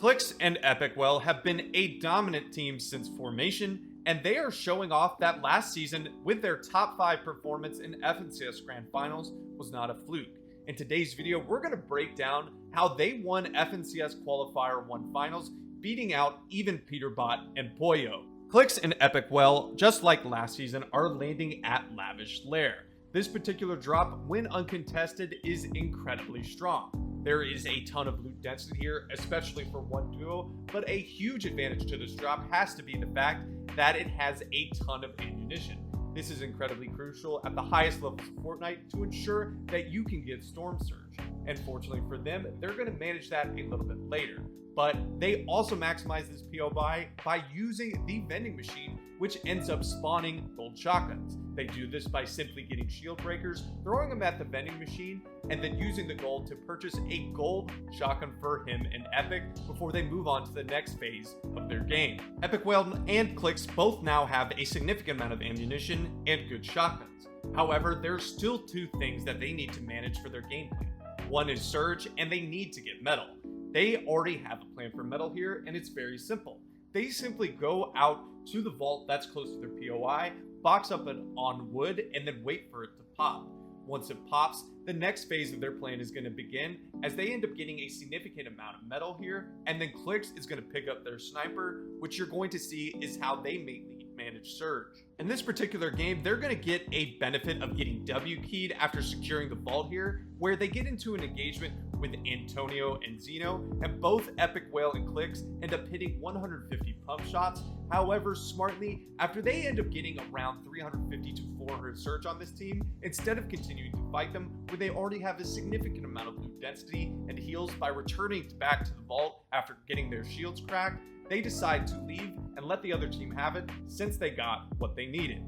Clix and EpikWhale have been a dominant team since formation, and they are showing off that last season with their top 5 performance in FNCS Grand Finals was not a fluke. In today's video, we're going to break down how they won FNCS Qualifier 1 Finals, beating out even Peterbot and Pollo. Clix and EpikWhale, just like last season, are landing at Lavish Lair. This particular drop, when uncontested, is incredibly strong. There is a ton of loot density here, especially for one duo, but a huge advantage to this drop has to be the fact that it has a ton of ammunition. This is incredibly crucial at the highest levels of Fortnite to ensure that you can get Storm Surge. And fortunately for them, they're going to manage that a little bit later. But they also maximize this POI by using the vending machine, which ends up spawning gold shotguns. They do this by simply getting shield breakers, throwing them at the vending machine, and then using the gold to purchase a gold shotgun for him and Epic before they move on to the next phase of their game. EpikWhale and Clix both now have a significant amount of ammunition and good shotguns. However, there's still two things that they need to manage for their game plan. One is Surge, and they need to get metal. They already have a plan for metal here, and it's very simple. They simply go out to the vault that's close to their POI, box up it on wood, and then wait for it to pop. Once it pops, the next phase of their plan is going to begin as they end up getting a significant amount of metal here, and then Clix is going to pick up their sniper, which you're going to see is how they mainly manage Surge. In this particular game, they're going to get a benefit of getting W keyed after securing the vault here, where they get into an engagement with Antonio and Zeno, and both EpikWhale and Clix end up hitting 150 pump shots. However, smartly, after they end up getting around 350 to 400 Surge on this team, instead of continuing to fight them, where they already have a significant amount of loot density and heals by returning back to the vault after getting their shields cracked, they decide to leave and let the other team have it since they got what they needed.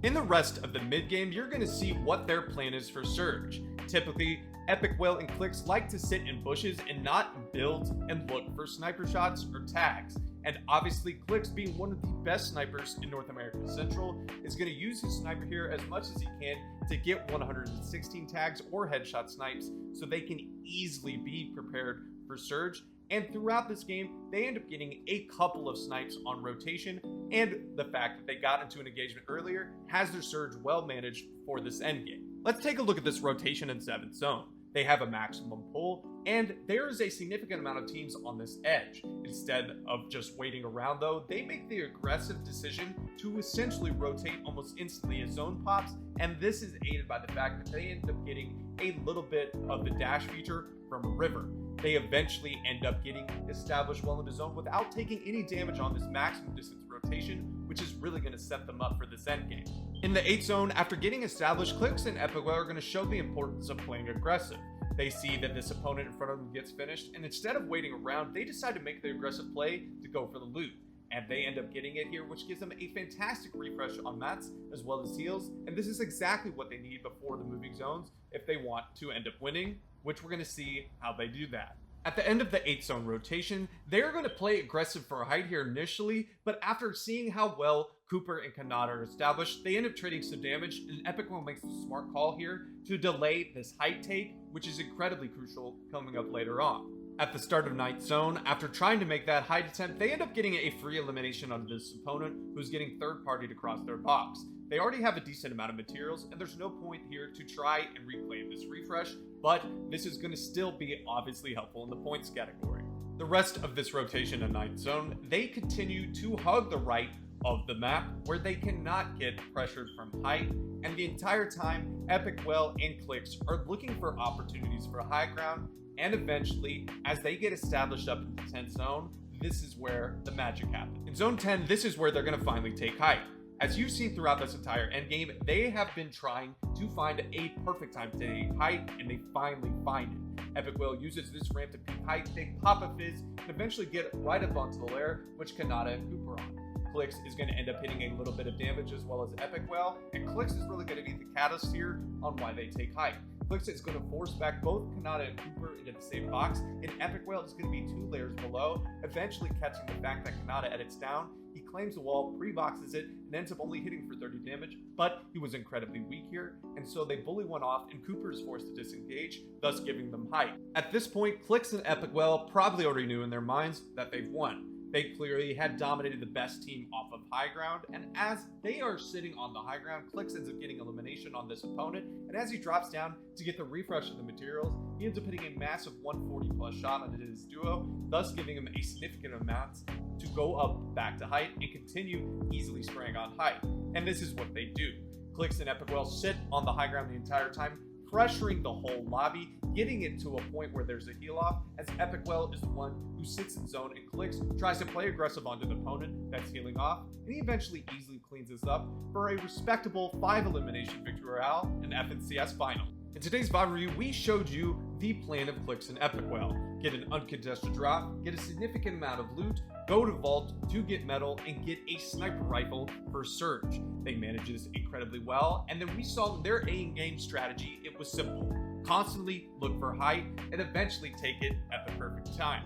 In the rest of the mid game, you're going to see what their plan is for Surge. Typically, EpikWhale and Clix like to sit in bushes and not build and look for sniper shots or tags. And obviously, Clix, being one of the best snipers in North America Central, is going to use his sniper here as much as he can to get 116 tags or headshot snipes so they can easily be prepared for Surge. And throughout this game, they end up getting a couple of snipes on rotation, and the fact that they got into an engagement earlier has their Surge well managed for this endgame. Let's take a look at this rotation in 7th zone. They have a maximum pull, and there is a significant amount of teams on this edge. Instead of just waiting around though, they make the aggressive decision to essentially rotate almost instantly as zone pops, and this is aided by the fact that they end up getting a little bit of the dash feature from a river. They eventually end up getting established well into zone without taking any damage on this maximum distance rotation, which is really going to set them up for this endgame. In the 8th zone, after getting established, Clix and EpikWhale are going to show the importance of playing aggressive. They see that this opponent in front of them gets finished, and instead of waiting around, they decide to make the aggressive play to go for the loot. And they end up getting it here, which gives them a fantastic refresh on mats as well as heals, and this is exactly what they need before the moving zones if they want to end up winning, which we're going to see how they do that. At the end of the 8th zone rotation, they're going to play aggressive for a height here initially, but after seeing how well Cooper and Kanata are established, they end up trading some damage, and EpikWhale makes the smart call here to delay this height take, which is incredibly crucial coming up later on. At the start of 9th zone, after trying to make that height attempt, they end up getting a free elimination on this opponent who's getting third-party to cross their box. They already have a decent amount of materials, and there's no point here to try and reclaim this refresh, but this is going to still be obviously helpful in the points category. The rest of this rotation in 9th zone, they continue to hug the right of the map where they cannot get pressured from height, and the entire time, EpikWhale and Clix are looking for opportunities for high ground, and eventually, as they get established up in the 10th zone, this is where the magic happens. In zone 10, this is where they're going to finally take height. As you've seen throughout this entire endgame, they have been trying to find a perfect time to take height, and they finally find it. EpikWhale uses this ramp to peak height, they pop a fizz, and eventually get right up onto the lair, which Kanata and Cooper on. Clix is going to end up hitting a little bit of damage as well as EpikWhale, and Clix is really going to be the catalyst here on why they take height. Clix is going to force back both Kanata and Cooper into the same box, and EpikWhale is going to be 2 layers below, eventually catching the fact that Kanata edits down. He claims the wall, pre-boxes it, and ends up only hitting for 30 damage, but he was incredibly weak here, and so they bully one off, and Cooper is forced to disengage, thus giving them height. At this point, Clix and EpikWhale probably already knew in their minds that they've won. They clearly had dominated the best team off of high ground, and as they are sitting on the high ground, Clix ends up getting elimination on this opponent, and as he drops down to get the refresh of the materials, he ends up hitting a massive 140 plus shot on his duo, thus giving him a significant amount to go up back to height and continue easily spraying on height. And this is what they do. Clix and EpikWhale sit on the high ground the entire time, pressuring the whole lobby, getting it to a point where there's a heal off, as EpikWhale is the one who sits in zone, and Clix tries to play aggressive onto the opponent that's healing off, and he eventually easily cleans this up for a respectable 5 elimination victory royale in FNCS final. In today's VOD review, we showed you the plan of Clix and EpikWhale. Get an uncontested drop, get a significant amount of loot, go to Vault to get metal, and get a sniper rifle for Surge. They managed this incredibly well, and then we saw their in-game strategy. It was simple. Constantly look for height, and eventually take it at the perfect time.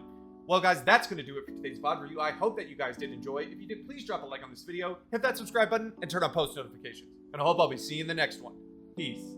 Well guys, that's going to do it for today's VOD review. I hope that you guys did enjoy. If you did, please drop a like on this video, hit that subscribe button, and turn on post notifications. And I hope I'll be seeing you in the next one. Peace.